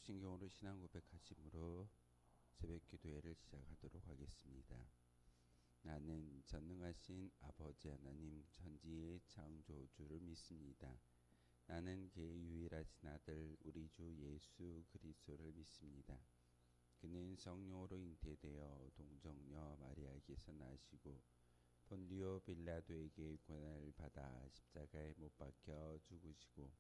개인적으로 신앙 고백하심으로 새벽 기도회를 시작하도록 하겠습니다. 나는 전능하신 아버지 하나님 천지의 창조주를 믿습니다. 나는 그의 유일하신 아들 우리 주 예수 그리스도를 믿습니다. 그는 성령으로 잉태되어 동정녀 마리아에게서 나시고 본디오 빌라도에게 고난을 받아 십자가에 못 박혀 죽으시고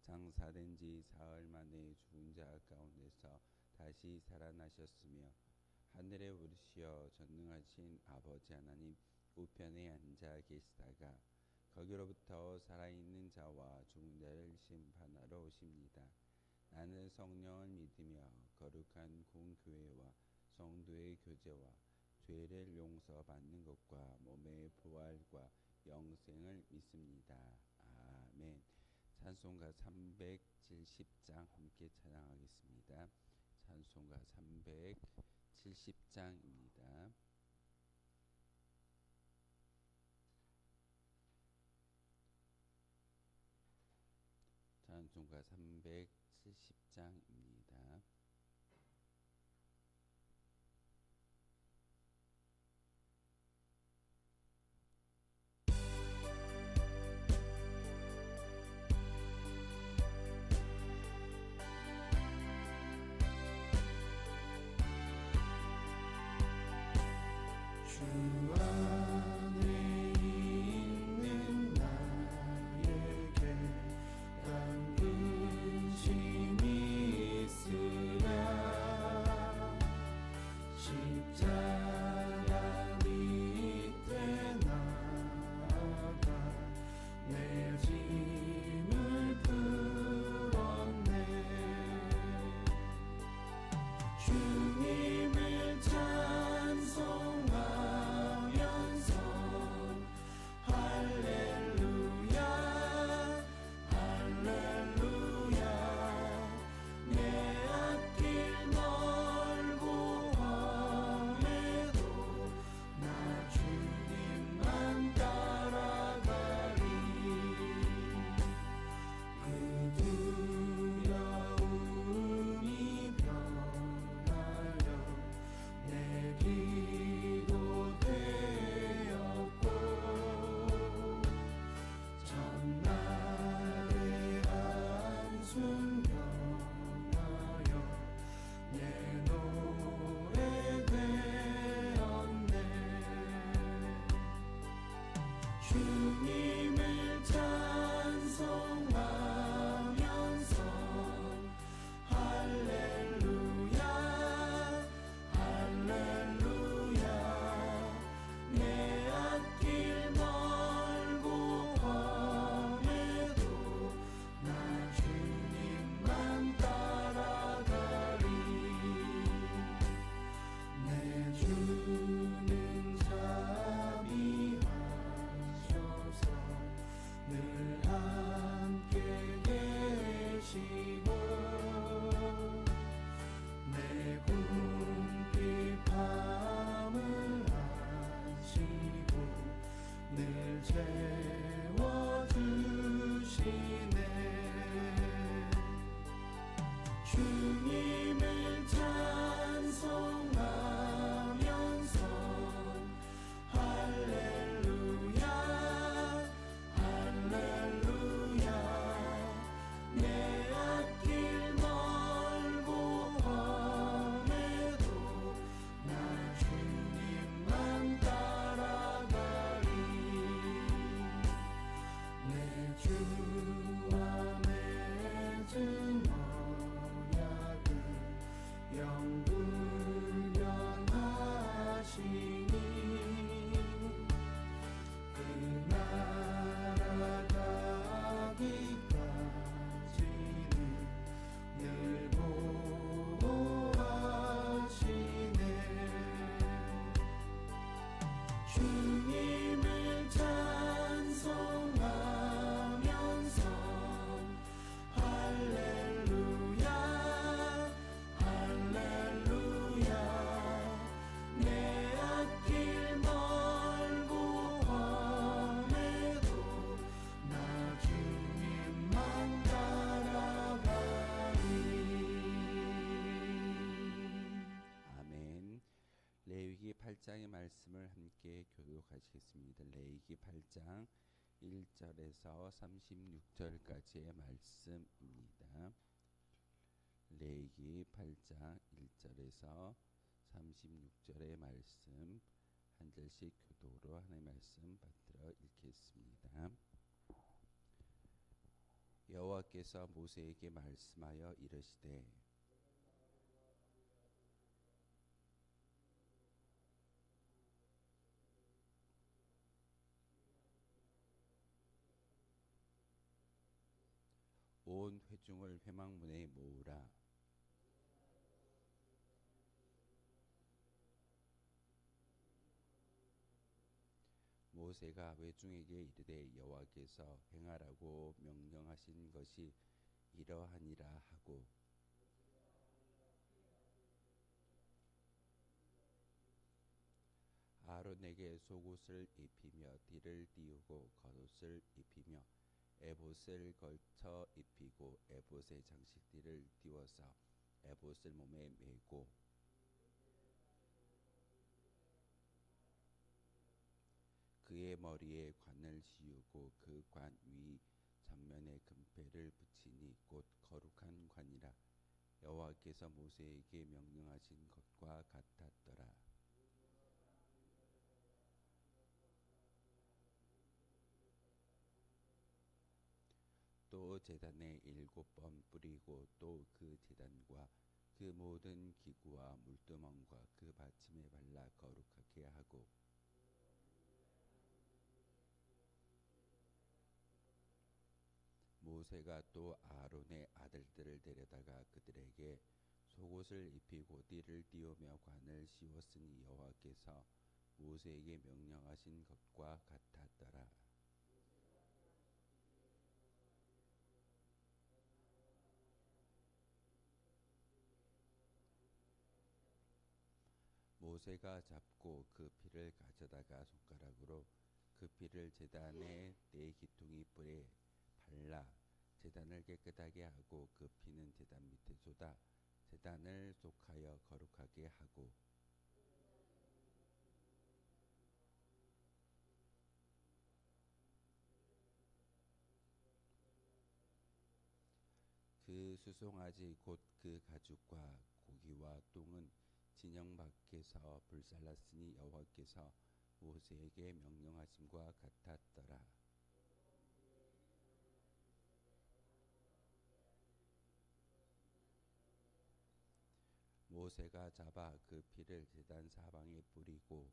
장사된 지 사흘 만에 죽은 자 가운데서 다시 살아나셨으며 하늘에 오르시어 전능하신 아버지 하나님 우편에 앉아 계시다가 거기로부터 살아있는 자와 죽은 자를 심판하러 오십니다. 나는 성령을 믿으며 거룩한 공교회와 성도의 교제와 죄를 용서받는 것과 몸의 부활과 영생을 믿습니다. 아멘. 찬송가 370장 함께 찬양하겠습니다. 찬송가 370장입니다. 찬송가 370장입니다. 주 8장의 말씀을 함께 교독하시겠습니다. 레위기 8장 1절에서 36절까지의 말씀입니다. 레위기 8장 1절에서 36절의 말씀 한 절씩 교독으로 하나님의 말씀 받들어 읽겠습니다. 여호와께서 모세에게 말씀하여 이르시되 온 회중을 회막문에 모으라. 모세가 회중에게 이르되 여호와께서 행하라고 명령하신 것이 이러하니라 하고 아론에게 속옷을 입히며 띠를 띄우고 겉옷을 입히며 에봇을 걸쳐 입히고 에봇의 장식띠를 띄워서 에봇을 몸에 메고 그의 머리에 관을 씌우고 그 관 위 전면에 금패를 붙이니 곧 거룩한 관이라. 여호와께서 모세에게 명령하신 것과 같았더라. 또 제단에 7번 뿌리고 또 그 제단과 그 모든 기구와 물두멍과 그 받침에 발라 거룩하게 하고 모세가 또 아론의 아들들을 데려다가 그들에게 속옷을 입히고 띠를 띄우며 관을 씌웠으니 여호와께서 모세에게 명령하신 것과 같았더라. 모세가 잡고 그 피를 가져다가 손가락으로 그 피를 제단의 네 기둥이 뿔에 발라 제단을 깨끗하게 하고 그 피는 제단 밑에 쏟아 제단을 속하여 거룩하게 하고 그 수송아지 곧 그 가죽과 고기와 똥은 진영 밖에서 불살랐으니 여호와께서 모세에게 명령하심과 같았더라. 모세가 잡아 그 피를 제단 사방에 뿌리고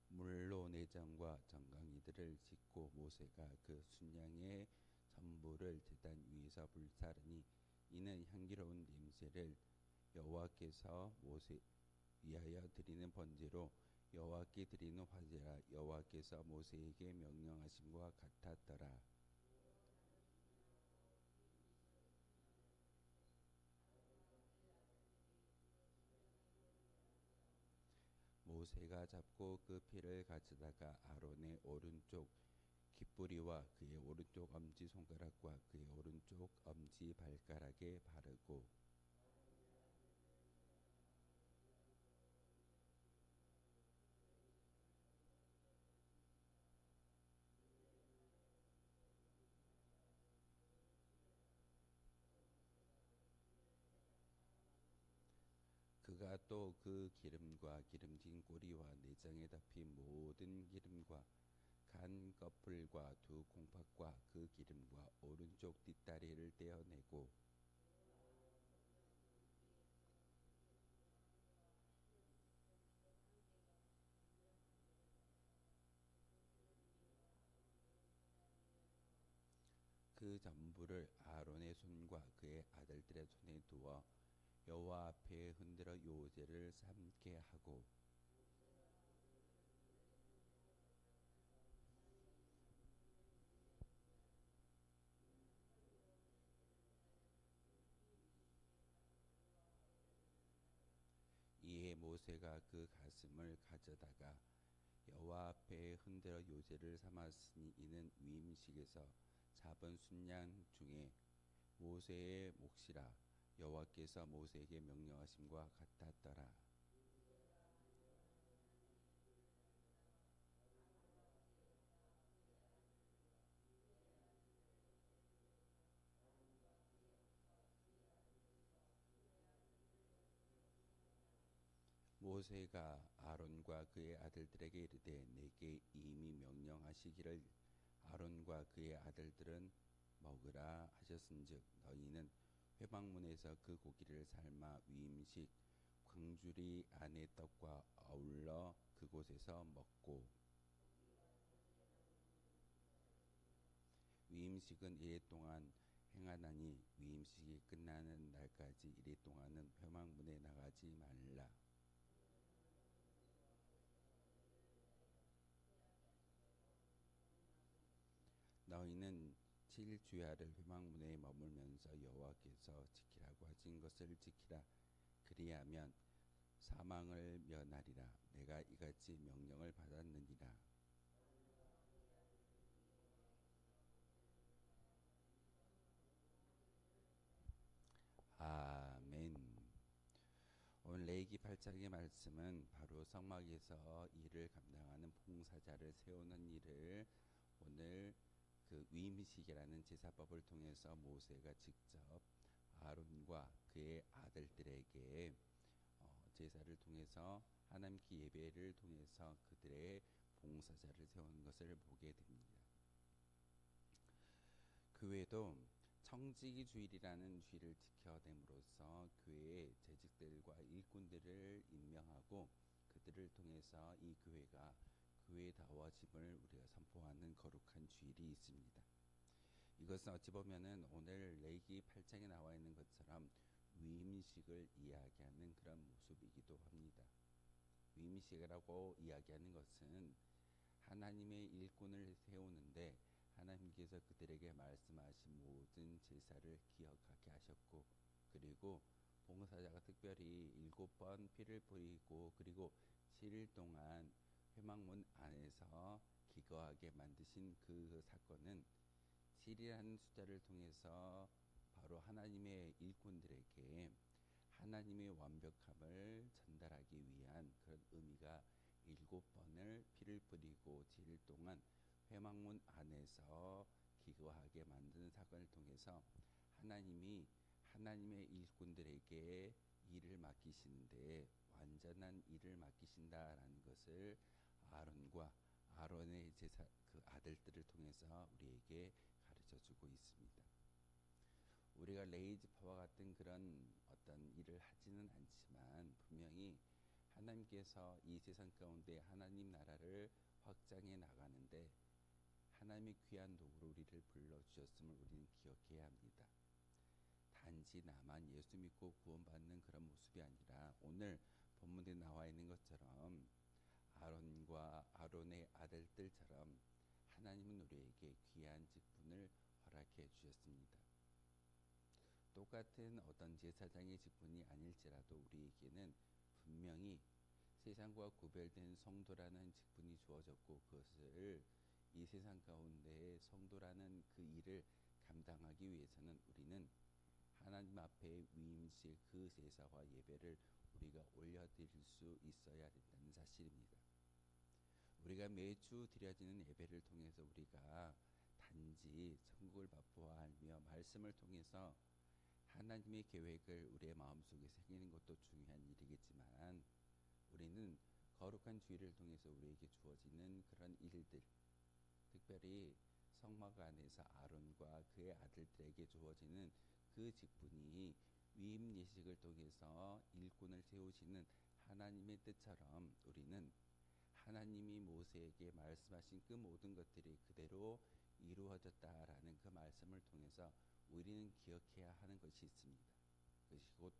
물로 내장과 정강이들을 씻고 모세가 그 순양의 전부를 제단 위에서 불사르니 이는 향기로운 냄새를 여호와께서 모세 위하여 드리는 번제로 여호와께 드리는 화제라. 여호와께서 모세에게 명령하심과 같았더라. 모세가 잡고 그 피를 가져다가 아론의 오른쪽 귓뿌리와 그의 오른쪽 엄지손가락과 그의 오른쪽 엄지발가락에 바르고 그가 또 그 기름과 기름진 꼬리와 내장에 덮인 모든 기름과 간 거풀과 두 콩팥과 그 기름과 오른쪽 뒷다리를 떼어내고 그 전부를 아론의 손과 그의 아들들의 손에 두어 여호와 앞에 흔들어 요제를 삼게 하고 이에 모세가 그 가슴을 가져다가 여호와 앞에 흔들어 요제를 삼았으니 이는 위임식에서 잡은 순양 중에 모세의 몫이라 여호와께서 모세에게 명령하심과 같았더라. 모세가 아론과 그의 아들들에게 이르되 내게 이미 명령하시기를 아론과 그의 아들들은 먹으라 하셨은즉 너희는 회막문에서 그 고기를 삶아 위임식 광주리 안의 떡과 어울러 그곳에서 먹고 위임식은 이래 동안 행하나니 위임식이 끝나는 날까지 이래 동안은 회막문에 나가지 말라. 너희는 7일 주야를 회막문에 머물면서 여호와께서 지키라고 하신 것을 지키라. 그리하면 사망을 면하리라. 내가 이같이 명령을 받았느니라. 아멘. 오늘 레위기 8장의 말씀은 바로 성막에서 일을 감당하는 봉사자를 세우는 일을 오늘 그 위임식이라는 제사법을 통해서 모세가 직접 아론과 그의 아들들에게 제사를 통해서 하나님께 예배를 통해서 그들의 봉사자를 세우는 것을 보게 됩니다. 그 외에도 청지기 주일이라는 주일을 지켜냄으로써 교회의 재직들과 일꾼들을 임명하고 그들을 통해서 이 교회가 교회다워짐을 우리가 선포하는 거룩한 주일이 있습니다. 이것은 어찌 보면은 오늘 레위기 8장에 나와 있는 것처럼 위임식을 이야기하는 그런 모습이기도 합니다. 위임식이라고 이야기하는 것은 하나님의 일꾼을 세우는데 하나님께서 그들에게 말씀하신 모든 제사를 기억하게 하셨고 그리고 봉사자가 특별히 7번 피를 뿌리고 그리고 7일 동안 회막문 안에서 기거하게 만드신 그 사건은 7이라는 숫자를 통해서 바로 하나님의 일꾼들에게 하나님의 완벽함을 전달하기 위한 그런 의미가 7번을 피를 뿌리고 7일 동안 회막문 안에서 기거하게 만드는 사건을 통해서 하나님이 하나님의 일꾼들에게 일을 맡기시는데 완전한 일을 맡기신다라는 것을 아론과 아론의 제사 그 아들들을 통해서 우리에게 가르쳐 주고 있습니다. 우리가 레이지파와 같은 그런 어떤 일을 하지는 않지만 분명히 하나님께서 이 세상 가운데 하나님 나라를 확장해 나가는데 하나님의 귀한 도구로 우리를 불러주셨음을 우리는 기억해야 합니다. 단지 나만 예수 믿고 구원받는 그런 모습이 아니라 오늘 본문에 나와 있는 것처럼 아론과 아론의 아들들처럼 하나님은 우리에게 귀한 직분을 허락해 주셨습니다. 똑같은 어떤 제사장의 직분이 아닐지라도 우리에게는 분명히 세상과 구별된 성도라는 직분이 주어졌고 그것을 이 세상 가운데 성도라는 그 일을 감당하기 위해서는 우리는 하나님 앞에 위임식 그 제사와 예배를 우리가 올려드릴 수 있어야 된다는 사실입니다. 우리가 매주 드려지는 예배를 통해서 우리가 단지 천국을 맛보아하며 말씀을 통해서 하나님의 계획을 우리의 마음속에 새기는 것도 중요한 일이겠지만 우리는 거룩한 주일을 통해서 우리에게 주어지는 그런 일들 특별히 성막 안에서 아론과 그의 아들들에게 주어지는 그 직분이 위임 예식을 통해서 일꾼을 세우시는 하나님의 뜻처럼 우리는 하나님이 모세에게 말씀하신 그 모든 것들이 그대로 이루어졌다라는 그 말씀을 통해서 우리는 기억해야 하는 것이 있습니다. 그것이 곧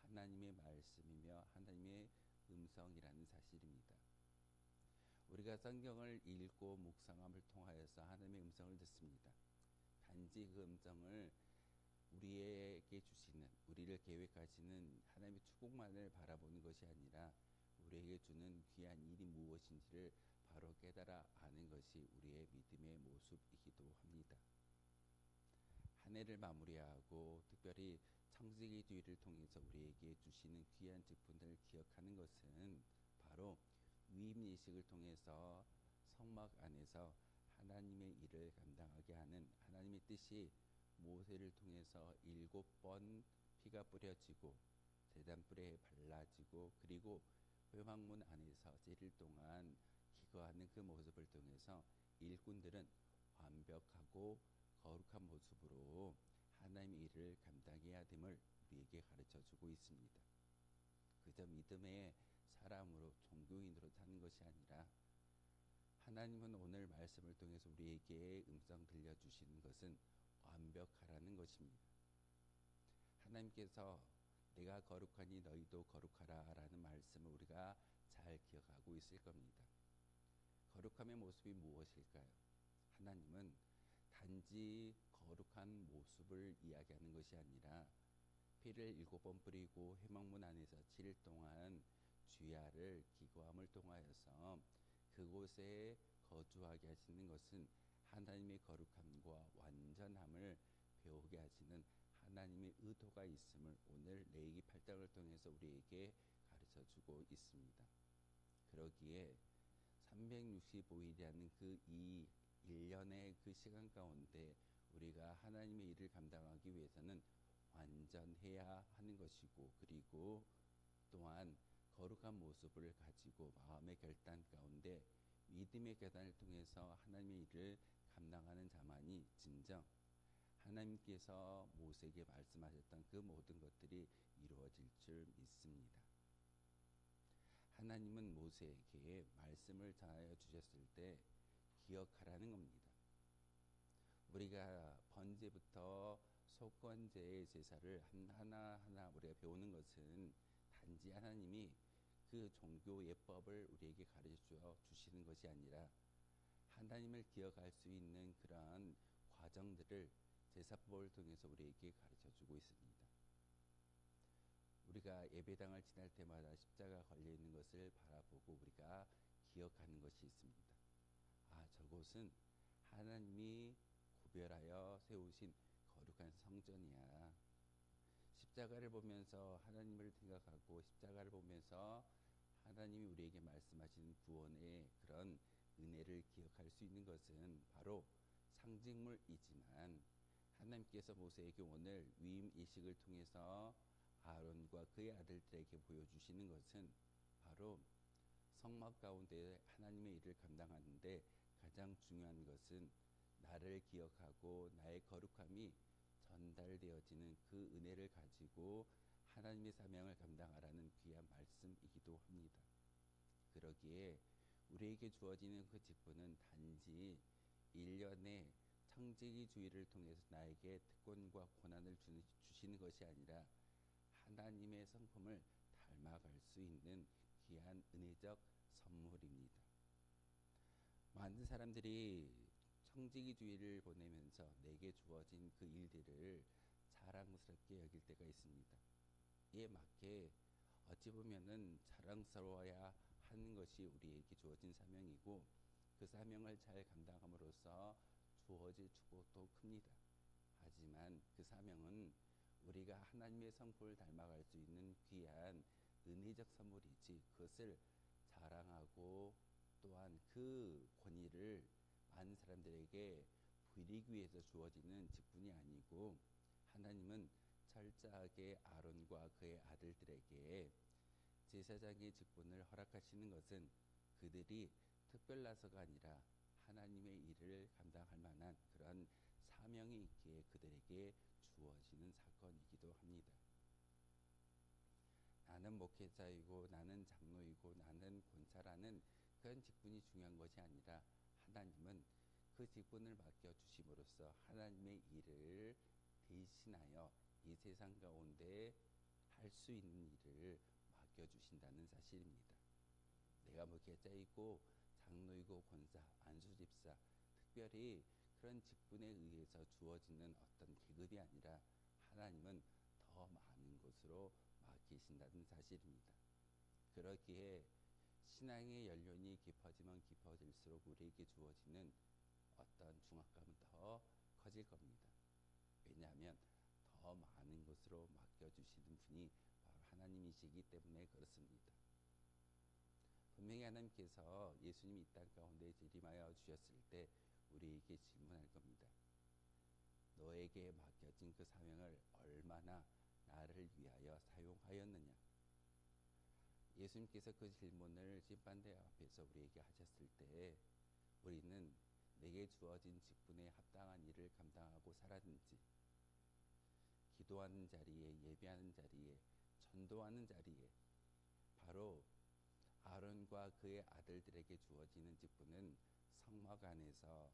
하나님의 말씀이며 하나님의 음성이라는 사실입니다. 우리가 성경을 읽고 묵상함을 통하여서 하나님의 음성을 듣습니다. 단지 그 음성을 우리에게 주시는 우리를 계획하시는 하나님의 축복만을 바라보는 것이 아니라 우리에게 주는 귀한 일이 무엇인지를 바로 깨달아 아는 것이 우리의 믿음의 모습이기도 합니다. 한 해를 마무리하고 특별히 청지기주의를 통해서 우리에게 주시는 귀한 직분을 기억하는 것은 바로 위임의식을 통해서 성막 안에서 하나님의 일을 감당하게 하는 하나님의 뜻이 모세를 통해서 7번 피가 뿌려지고 제단불에 발라지고 그리고 회막문 안에서 7일 동안 기거하는 그 모습을 통해서 일꾼들은 완벽하고 거룩한 모습으로 하나님의 일을 감당해야 됨을 우리에게 가르쳐주고 있습니다. 그저 믿음의 사람으로 종교인으로 사는 것이 아니라 하나님은 오늘 말씀을 통해서 우리에게 음성 들려주시는 것은 완벽하라는 것입니다. 하나님께서 내가 거룩하니 너희도 거룩하라 라는 말씀을 우리가 잘 기억하고 있을 겁니다. 거룩함의 모습이 무엇일까요? 하나님은 단지 거룩한 모습을 이야기하는 것이 아니라 피를 7번 뿌리고 회막문 안에서 7일 동안 주야를 기거함을 통하여서 그곳에 거주하게 하시는 것은 하나님의 거룩함과 완전함을 배우게 하시는 하나님의 의도가 있음을 오늘 레위기 8장을 통해서 우리에게 가르쳐주고 있습니다. 그러기에 365일이라는 그 이 1년의 그 시간 가운데 우리가 하나님의 일을 감당하기 위해서는 완전해야 하는 것이고 그리고 또한 거룩한 모습을 가지고 마음의 결단 가운데 믿음의 결단을 통해서 하나님의 일을 감당하는 자만이 진정 하나님께서 모세에게 말씀하셨던 그 모든 것들이 이루어질 줄 믿습니다. 하나님은 모세에게 말씀을 전하여 주셨을 때 기억하라는 겁니다. 우리가 번제부터 속건제의 제사를 하나하나 우리가 배우는 것은 단지 하나님이 그 종교 예법을 우리에게 가르쳐 주시는 것이 아니라 하나님을 기억할 수 있는 그러한 과정들을 제사법을 통해서 우리에게 가르쳐 주고 있습니다. 우리가 예배당을 지날 때마다 십자가 걸려 있는 것을 바라보고 우리가 기억하는 것이 있습니다. 아, 저곳은 하나님이 구별하여 세우신 거룩한 성전이야. 십자가를 보면서 하나님을 생각하고 십자가를 보면서 하나님이 우리에게 말씀하신 구원의 그런 은혜를 기억할 수 있는 것은 바로 상징물이지만 하나님께서 모세에게 오늘 위임 의식을 통해서 아론과 그의 아들들에게 보여주시는 것은 바로 성막 가운데 하나님의 일을 감당하는데 가장 중요한 것은 나를 기억하고 나의 거룩함이 전달되어지는 그 은혜를 가지고 하나님의 사명을 감당하라는 귀한 말씀이기도 합니다. 그러기에 우리에게 주어지는 그 직분은 단지 1년의 청지기주의를 통해서 나에게 특권과 권한을 주시는 것이 아니라 하나님의 성품을 닮아갈 수 있는 귀한 은혜적 선물입니다. 많은 사람들이 청지기주의를 보내면서 내게 주어진 그 일들을 자랑스럽게 여길 때가 있습니다. 이에 맞게 어찌 보면은 자랑스러워야 하는 것이 우리에게 주어진 사명이고 그 사명을 잘 감당함으로써 주어질 축복도 큽니다. 하지만 그 사명은 우리가 하나님의 성품을 닮아갈 수 있는 귀한 은혜적 선물이지 그것을 자랑하고 또한 그 권위를 많은 사람들에게 부리기 위해서 주어지는 직분이 아니고 하나님은 철저하게 아론과 그의 아들들에게 제사장의 직분을 허락하시는 것은 그들이 특별나서가 아니라 하나님의 일을 감당할 만한 그런 사명이 있기에 그들에게 주어지는 사건이기도 합니다. 나는 목회자이고 나는 장로이고 나는 권사라는 그런 직분이 중요한 것이 아니라 하나님은 그 직분을 맡겨주심으로써 하나님의 일을 대신하여 이 세상 가운데 할 수 있는 일을 맡겨주신다는 사실입니다. 내가 목회자이고 장로이고 권사, 안수집사 특별히 그런 직분에 의해서 주어지는 어떤 계급이 아니라 하나님은 더 많은 것으로 맡기신다는 사실입니다. 그러기에 신앙의 연륜이 깊어지면 깊어질수록 우리에게 주어지는 어떤 중압감은 더 커질 겁니다. 왜냐하면 더 많은 것으로 맡겨주시는 분이 바로 하나님이시기 때문에 그렇습니다. 분명히 하나님께서 예수님이 이 땅 가운데 재림하여 주셨을 때 우리에게 질문할 겁니다. 너에게 맡겨진 그 사명을 얼마나 나를 위하여 사용하였느냐? 예수님께서 그 질문을 심판대 앞에서 우리에게 하셨을 때 우리는 내게 주어진 직분에 합당한 일을 감당하고 살았는지, 기도하는 자리에, 예배하는 자리에, 전도하는 자리에, 바로 아론과 그의 아들들에게 주어지는 직분은 성막 안에서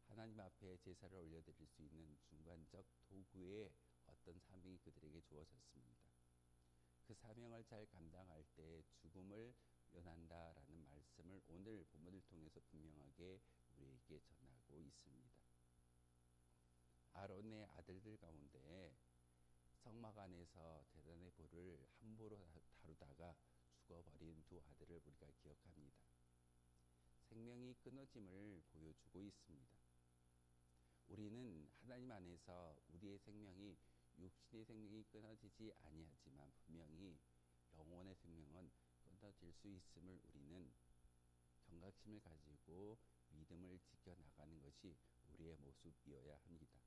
하나님 앞에 제사를 올려드릴 수 있는 중간적 도구의 어떤 사명이 그들에게 주어졌습니다. 그 사명을 잘 감당할 때 죽음을 면한다라는 말씀을 오늘 본문을 통해서 분명하게 우리에게 전하고 있습니다. 아론의 아들들 가운데 성막 안에서 대단의 불을 함부로 다루다가 죽어버린 두 아들을 우리가 기억합니다. 생명이 끊어짐을 보여주고 있습니다. 우리는 하나님 안에서 우리의 생명이 육신의 생명이 끊어지지 아니하지만 분명히 영혼의 생명은 끊어질 수 있음을 우리는 경각심을 가지고 믿음을 지켜나가는 것이 우리의 모습이어야 합니다.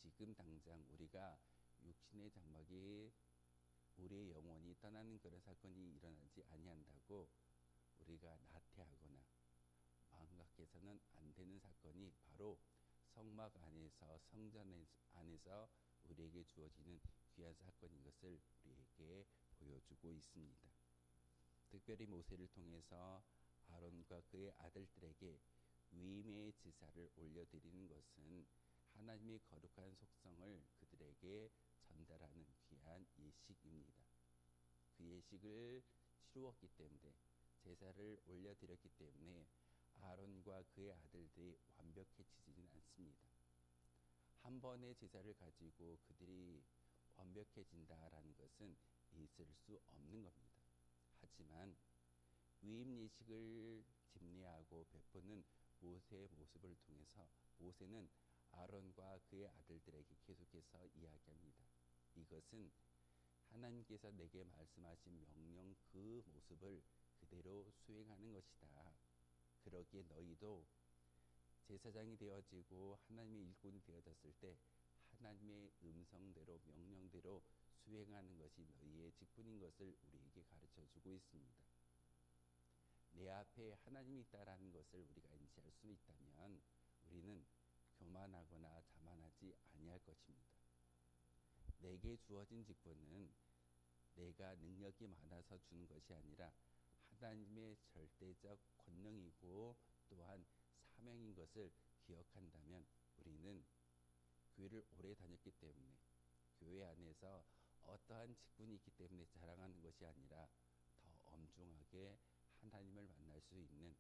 지금 당장 우리가 육신의 장막이 우리의 영혼이 떠나는 그런 사건이 일어나지 아니한다고 우리가 나태하거나 마음 같게서는 안 되는 사건이 바로 성막 안에서 성전 안에서 우리에게 주어지는 귀한 사건인 것을 우리에게 보여주고 있습니다. 특별히 모세를 통해서 아론과 그의 아들들에게 위임의 제사를 올려드리는 것은 하나님의 거룩한 속성을 그들에게 전달하는 귀한 예식입니다. 그 예식을 치루었기 때문에 제사를 올려드렸기 때문에 아론과 그의 아들들이 완벽해지지는 않습니다. 한 번의 제사를 가지고 그들이 완벽해진다라는 것은 있을 수 없는 겁니다. 하지만 위임 예식을 집례하고 베푸는 모세의 모습을 통해서 모세는 아론과 그의 아들들에게 계속해서 이야기합니다. 이것은 하나님께서 내게 말씀하신 명령 그 모습을 그대로 수행하는 것이다. 그러기에 너희도 제사장이 되어지고 하나님의 일꾼이 되어졌을 때 하나님의 음성대로 명령대로 수행하는 것이 너희의 직분인 것을 우리에게 가르쳐주고 있습니다. 내 앞에 하나님이 있다라는 것을 우리가 인지할 수 있다면 우리는 교만하거나 자만하지 아니할 것입니다. 내게 주어진 직분은 내가 능력이 많아서 주는 것이 아니라 하나님의 절대적 권능이고 또한 사명인 것을 기억한다면 우리는 교회를 오래 다녔기 때문에 교회 안에서 어떠한 직분이 있기 때문에 자랑하는 것이 아니라 더 엄중하게 하나님을 만날 수 있는,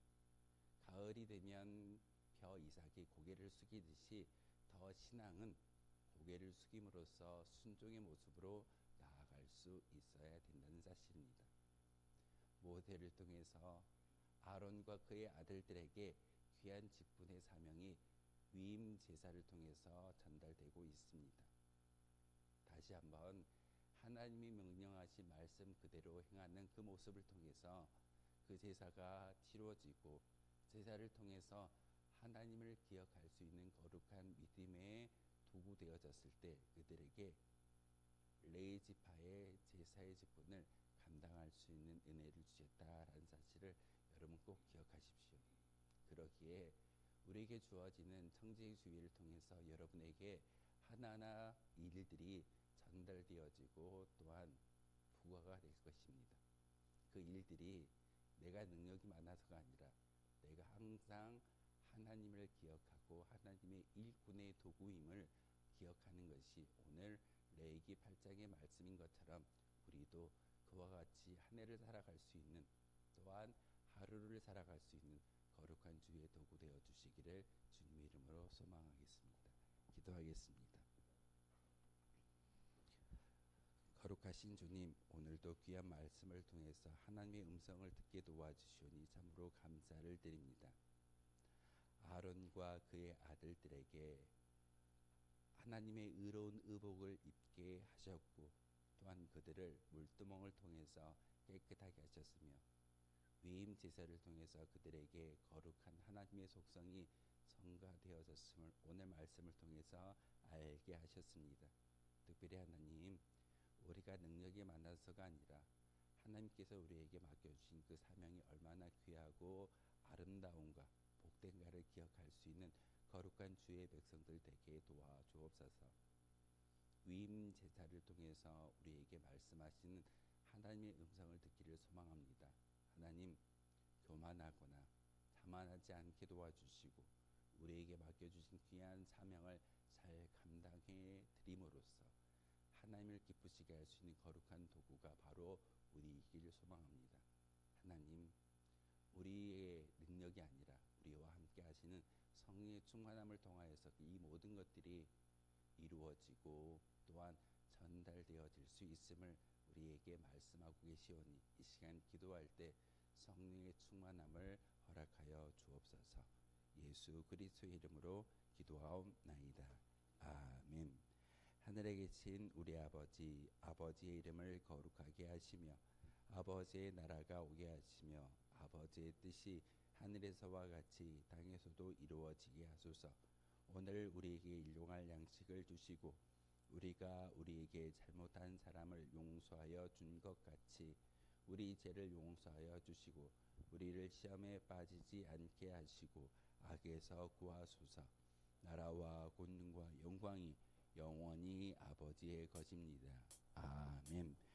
가을이 되면 벼 이삭이 고개를 숙이듯이 더 신앙은 고개를 숙임으로써 순종의 모습으로 나아갈 수 있어야 된다는 사실입니다. 모세를 통해서 아론과 그의 아들들에게 귀한 직분의 사명이 위임 제사를 통해서 전달되고 있습니다. 다시 한번 하나님이 명령하신 말씀 그대로 행하는 그 모습을 통해서 그 제사가 치루어지고 제사를 통해서 하나님을 기억할 수 있는 거룩한 믿음의 도구 되어졌을 때 그들에게 레위 지파의 제사의 직분을 감당할 수 있는 은혜를 주셨다라는 사실을 여러분 꼭 기억하십시오. 그러기에 우리에게 주어지는 청지기 주의를 통해서 여러분에게 하나하나 일들이 전달되어지고 또한 부과가 될 것입니다. 그 일들이 내가 능력이 많아서가 아니라 내가 항상 하나님을 기억하고 하나님의 일꾼의 도구임을 기억하는 것이 오늘 레위기 8장의 말씀인 것처럼 우리도 그와 같이 한 해를 살아갈 수 있는 또한 하루를 살아갈 수 있는 거룩한 주의 도구 되어 주시기를 주님의 이름으로 소망하겠습니다. 기도하겠습니다. 거룩하신 주님, 오늘도 귀한 말씀을 통해서 하나님의 음성을 듣게 도와주시오니 참으로 감사를 드립니다. 아론과 그의 아들들에게 하나님의 의로운 의복을 입게 하셨고 또한 그들을 물두멍을 통해서 깨끗하게 하셨으며 위임 제사를 통해서 그들에게 거룩한 하나님의 속성이 성가되어졌음을 오늘 말씀을 통해서 알게 하셨습니다. 특별히 하나님, 우리가 능력이 많아서가 아니라 하나님께서 우리에게 맡겨주신 그 사명이 얼마나 귀하고 아름다운가 복된가를 기억할 수 있는 거룩한 주의 백성들 되게 도와주옵소서. 위임 제사를 통해서 우리에게 말씀하시는 하나님의 음성을 듣기를 소망합니다. 하나님, 교만하거나 자만하지 않게 도와주시고 우리에게 맡겨주신 귀한 사명을 잘 감당해 드림으로써 하나님을 기쁘시게 할 수 있는 거룩한 도구가 바로 우리이기를 소망합니다. 하나님, 우리의 능력이 아니라 우리와 함께 하시는 성령의 충만함을 통하여서 이 모든 것들이 이루어지고 또한 전달되어질 수 있음을 우리에게 말씀하고 계시오니 이 시간 기도할 때 성령의 충만함을 허락하여 주옵소서. 예수 그리스도의 이름으로 기도하옵나이다. 아멘. 하늘에 계신 우리 아버지, 아버지의 이름을 거룩하게 하시며 아버지의 나라가 오게 하시며 아버지의 뜻이 하늘에서와 같이 땅에서도 이루어지게 하소서. 오늘 우리에게 일용할 양식을 주시고 우리가 우리에게 잘못한 사람을 용서하여 준 것 같이 우리 죄를 용서하여 주시고 우리를 시험에 빠지지 않게 하시고 악에서 구하소서. 나라와 권능과 영광이 영원히 아버지의 것입니다. 아멘.